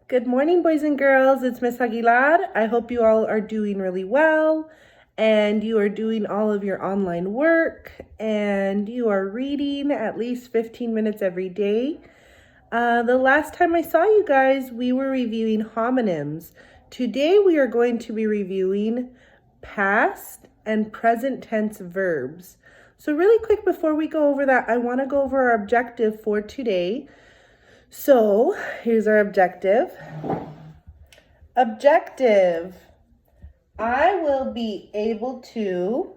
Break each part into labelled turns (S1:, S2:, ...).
S1: Good morning, boys and girls. It's Miss Aguilar. I hope you all are doing really well and you are doing all of your online work and you are reading at least 15 minutes every day. The last time I saw you guys, we were reviewing homonyms. Today we are going to be reviewing past and present tense verbs. So really quick before we go over that, I want to go over our objective for today. So here's our objective. Objective. I will be able to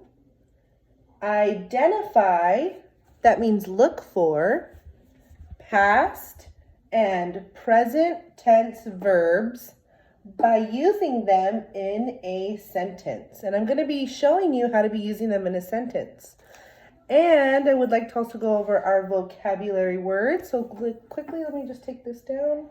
S1: identify, that means look for, past and present tense verbs by using them in a sentence. And I'm going to be showing you how to be using them in a sentence. And I would like to also go over our vocabulary words. So quickly, let me just take this down.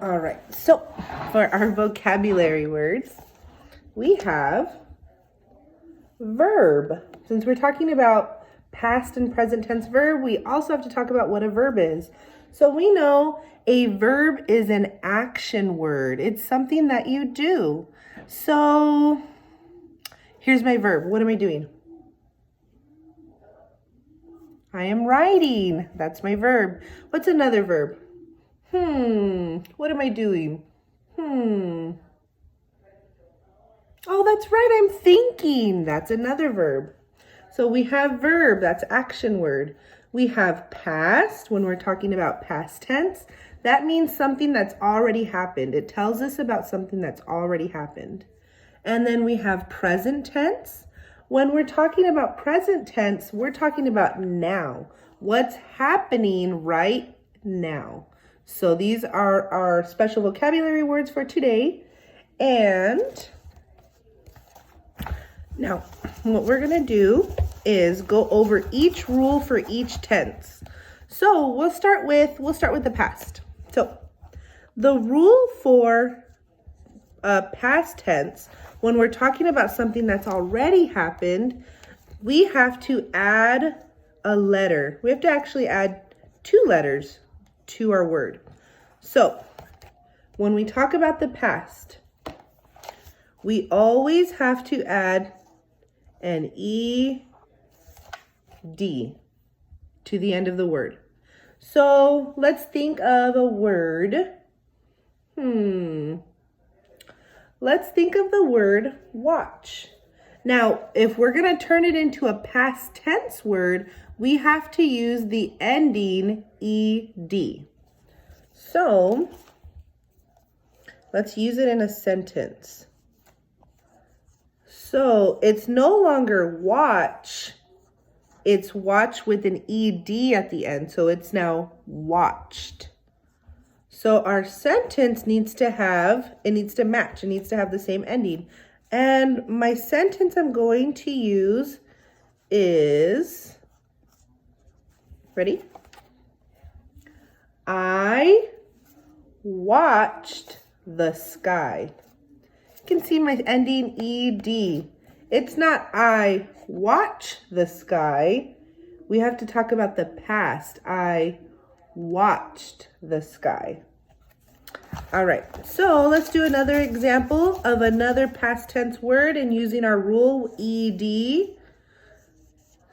S1: All right, so for our vocabulary words, we have verb. Since we're talking about past and present tense verb, we also have to talk about what a verb is. So we know a verb is an action word. It's something that you do. So here's my verb. What am I doing? I am writing. That's my verb. What's another verb? What am I doing? Oh, that's right. I'm thinking. That's another verb. So we have verb. That's action word. We have past, when we're talking about past tense. That means something that's already happened. It tells us about something that's already happened. And then we have present tense. When we're talking about present tense, we're talking about now. What's happening right now. So these are our special vocabulary words for today. And now what we're going to do is go over each rule for each tense. So we'll start with the past. So the rule for past tense, when we're talking about something that's already happened, we have to add a letter. We have to actually add 2 letters to our word. So when we talk about the past, we always have to add an ED to the end of the word. So let's think of a word. Let's think of the word watch. Now, if we're going to turn it into a past tense word, we have to use the ending ED. So let's use it in a sentence. So it's no longer watch. It's watch with an ED at the end. So it's now watched. So our sentence needs to match. It needs to have the same ending. And my sentence I'm going to use is, ready? I watched the sky. You can see my ending ED. It's not I watch the sky. We have to talk about the past. I watched the sky. All right, so let's do another example of another past tense word and using our rule ED.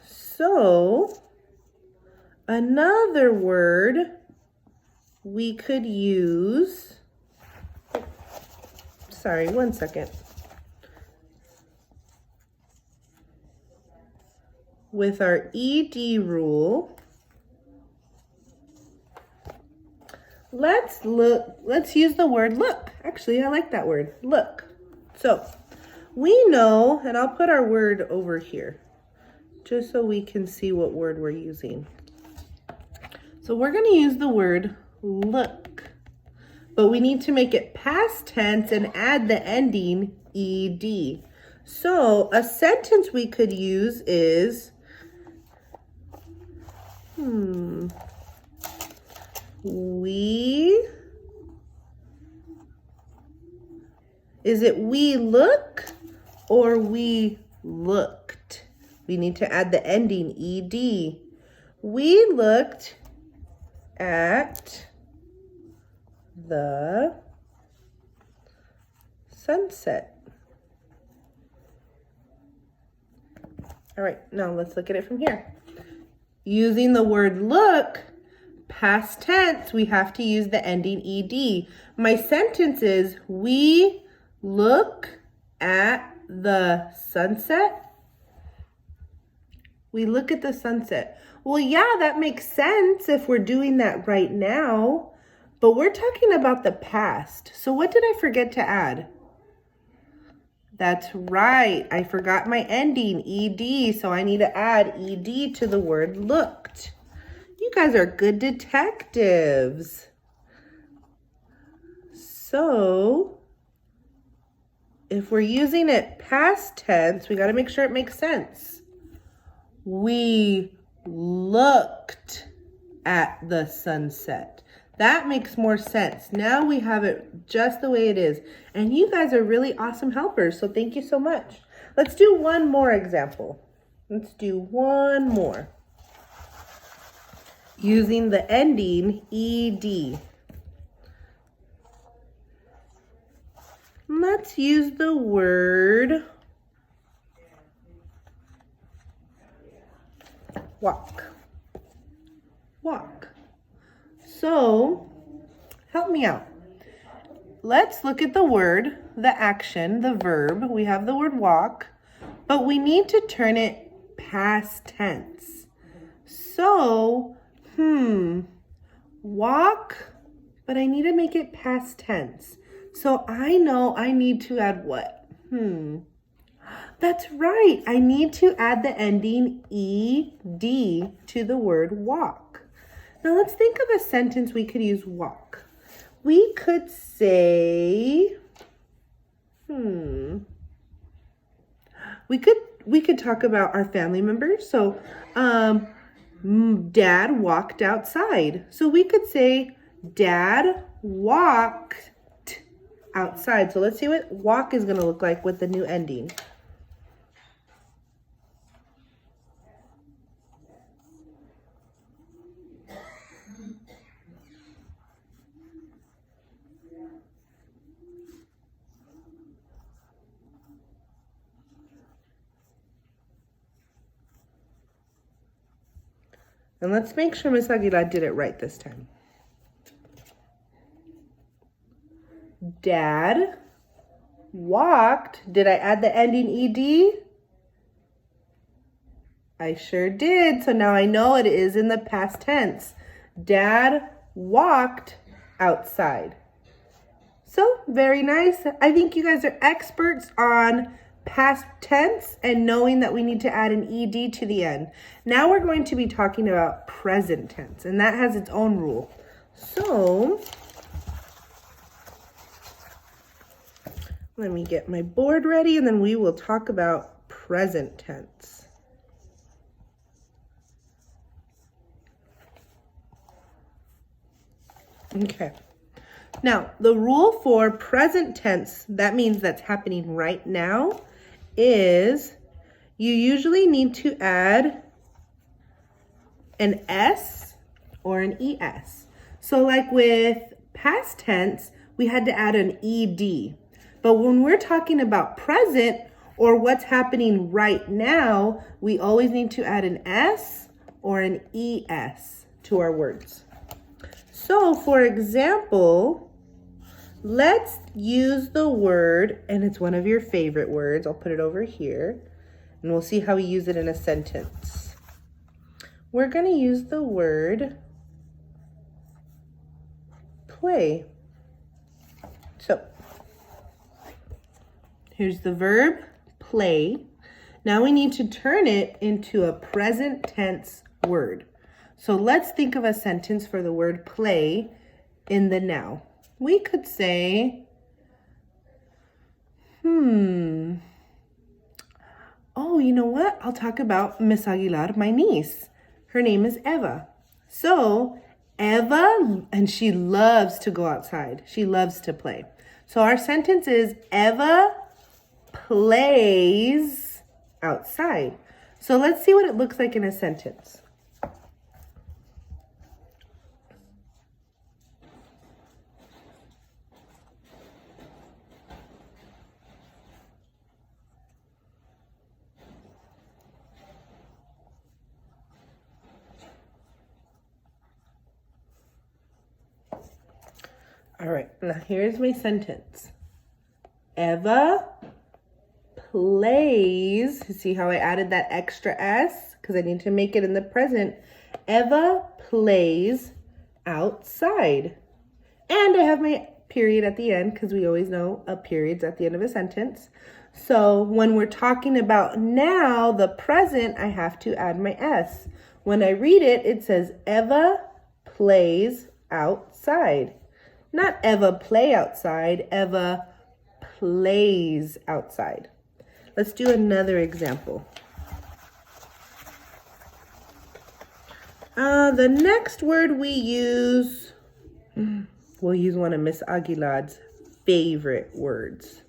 S1: So another word we could use, sorry, one second. With our ED rule, let's use the word look. Actually, I like that word, look. So we know, and I'll put our word over here, just so we can see what word we're using. So we're going to use the word look, but we need to make it past tense and add the ending ED. So a sentence we could use is, is it we look or we looked? We need to add the ending ED. We looked at the sunset. All right, now let's look at it from here. Using the word look, past tense, we have to use the ending ed. My sentence is, we look at the sunset. We look at the sunset. Well, yeah, that makes sense if we're doing that right now, but we're talking about the past. So what did I forget to add? That's right. I forgot my ending, ed, so I need to add ed to the word looked. You guys are good detectives. So, if we're using it past tense, we got to make sure it makes sense. We looked at the sunset. That makes more sense. Now we have it just the way it is. And you guys are really awesome helpers, so thank you so much. Let's do one more example. Let's do one more. Using the ending ed. Let's use the word walk. Walk. So, help me out. Let's look at the word, the action, the verb. We have the word walk, but we need to turn it past tense. So, walk, but I need to make it past tense. So I know I need to add what? That's right. I need to add the ending ed to the word walk. Now let's think of a sentence we could use walk. We could say, we could talk about our family members. So, Dad walked outside. So we could say, Dad walked outside. So let's see what walk is going to look like with the new ending. And let's make sure Miss Aguilar did it right this time. Dad walked. Did I add the ending ed? I sure did. So now I know it is in the past tense. Dad walked outside. So very nice. I think you guys are experts on past tense and knowing that we need to add an ed to the end. Now we're going to be talking about present tense, and that has its own rule. So let me get my board ready, and then we will talk about present tense. Okay. Now, the rule for present tense, that means that's happening right now, is you usually need to add an S or an ES. So like with past tense, we had to add an ED. But when we're talking about present or what's happening right now, we always need to add an S or an ES to our words. So for example, let's use the word, and it's one of your favorite words. I'll put it over here, and we'll see how we use it in a sentence. We're going to use the word play. So here's the verb play. Now we need to turn it into a present tense word. So let's think of a sentence for the word play in the now. We could say, oh, you know what? I'll talk about Miss Aguilar, my niece. Her name is Eva. So Eva, and she loves to go outside. She loves to play. So our sentence is Eva plays outside. So let's see what it looks like in a sentence. All right, now here's my sentence. Eva plays, see how I added that extra S? Because I need to make it in the present. Eva plays outside. And I have my period at the end because we always know a period's at the end of a sentence. So when we're talking about now, the present, I have to add my S. When I read it, it says Eva plays outside. Not Eva play outside, Eva plays outside. Let's do another example. The next word we use, we'll use one of Miss Aguilar's favorite words.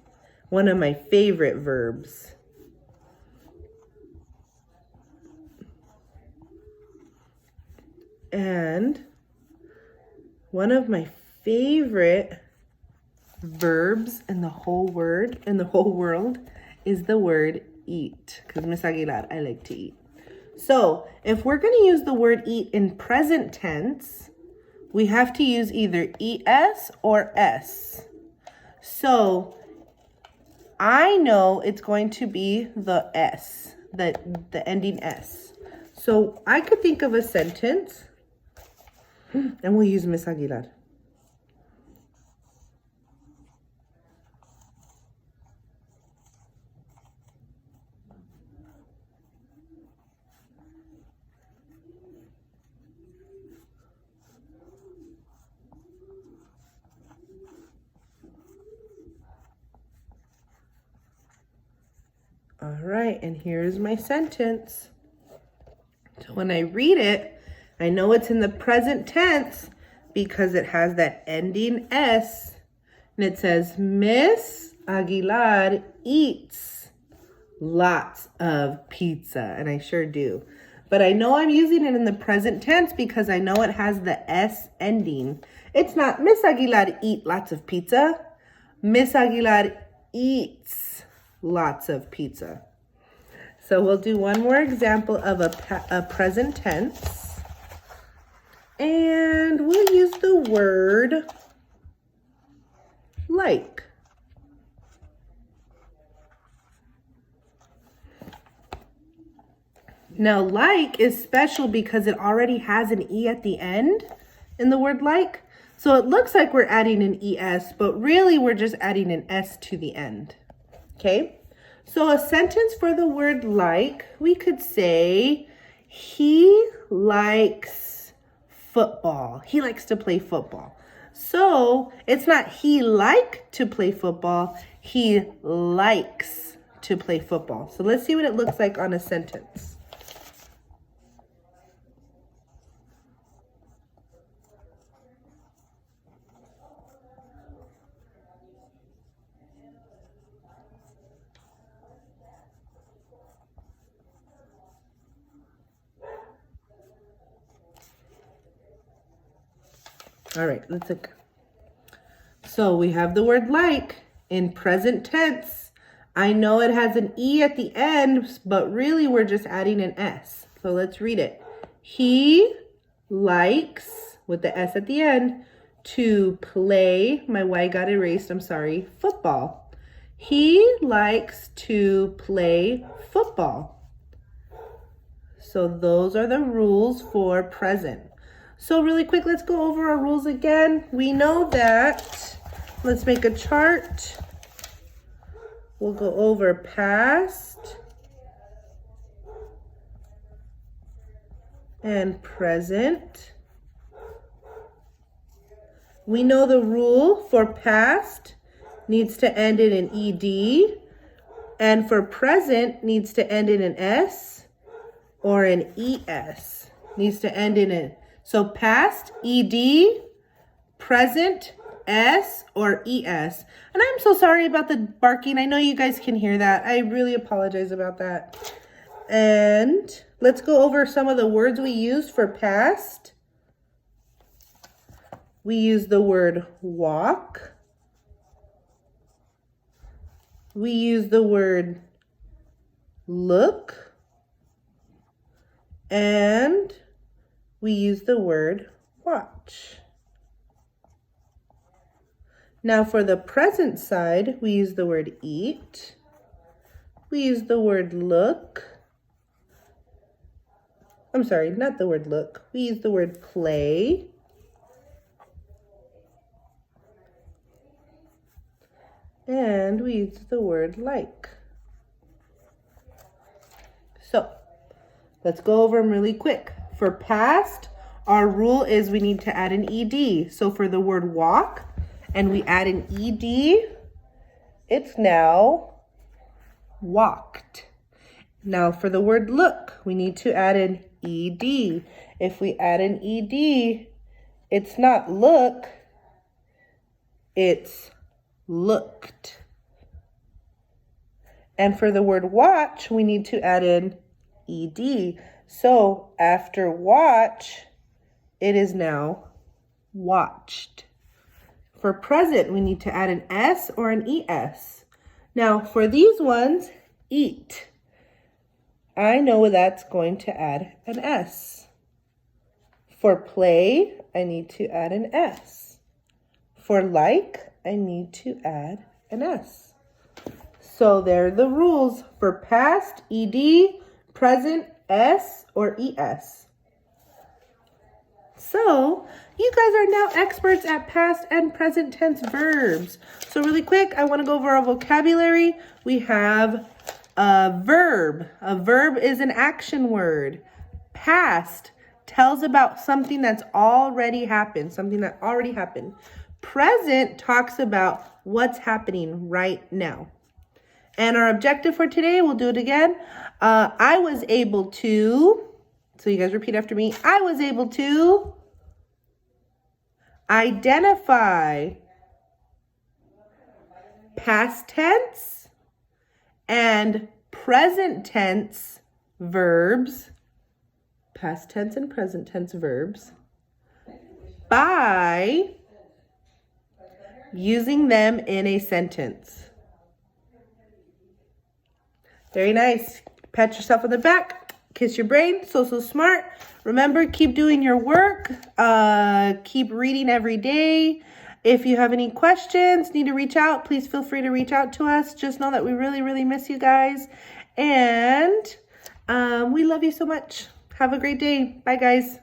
S1: One of my favorite verbs. And one of my favorite verbs in the whole world is the word eat. Because Miss Aguilar, I like to eat. So if we're going to use the word eat in present tense, we have to use either ES or S. So I know it's going to be the S, the ending S. So I could think of a sentence, and we'll use Miss Aguilar. All right, and here's my sentence. So when I read it, I know it's in the present tense because it has that ending S. And it says, Miss Aguilar eats lots of pizza. And I sure do. But I know I'm using it in the present tense because I know it has the S ending. It's not Miss Aguilar eat lots of pizza. Miss Aguilar eats lots of pizza. So we'll do one more example of a present tense. And we'll use the word like. Now, like is special because it already has an E at the end in the word like. So it looks like we're adding an ES, but really we're just adding an S to the end. Okay? So a sentence for the word like, we could say, he likes football. He likes to play football. So it's not he like to play football, he likes to play football. So let's see what it looks like on a sentence. All right, let's look. So we have the word like in present tense. I know it has an E at the end, but really we're just adding an S. So let's read it. He likes, with the S at the end, to play, my Y got erased, I'm sorry, football. He likes to play football. So those are the rules for present. So really quick, let's go over our rules again. We know that, let's make a chart. We'll go over past and present. We know the rule for past needs to end in an ED, and for present needs to end in an S or an ES. Needs to end in an So past, ED, present, S, or ES. And I'm so sorry about the barking. I know you guys can hear that. I really apologize about that. And let's go over some of the words we use for past. We use the word walk. We use the word look. And we use the word watch. Now for the present side, we use the word eat. We use the word look. I'm sorry, not the word look. We use the word play. And we use the word like. So let's go over them really quick. For past, our rule is we need to add an ed. So for the word walk, and we add an ed, it's now walked. Now for the word look, we need to add an ed. If we add an ed, it's not look, it's looked. And for the word watch, we need to add an ed. So after watch, it is now watched. For present, we need to add an s or an es. Now for these ones, eat. I know that's going to add an s. For play, I need to add an s. For like, I need to add an s. So there are the rules for past, ed, present, s, or es. So you guys are now experts at past and present tense verbs. So really quick, I want to go over our vocabulary. We have a verb. A verb is an action word. Past tells about something that's already happened, Present talks about what's happening right now. And our objective for today, we'll do it again. I was able to, so you guys repeat after me. I was able to identify past tense and present tense verbs, past tense and present tense verbs, by using them in a sentence. Very nice. Pat yourself on the back. Kiss your brain. So smart. Remember, keep doing your work. Keep reading every day. If you have any questions, need to reach out, please feel free to reach out to us. Just know that we really, really miss you guys. And we love you so much. Have a great day. Bye, guys.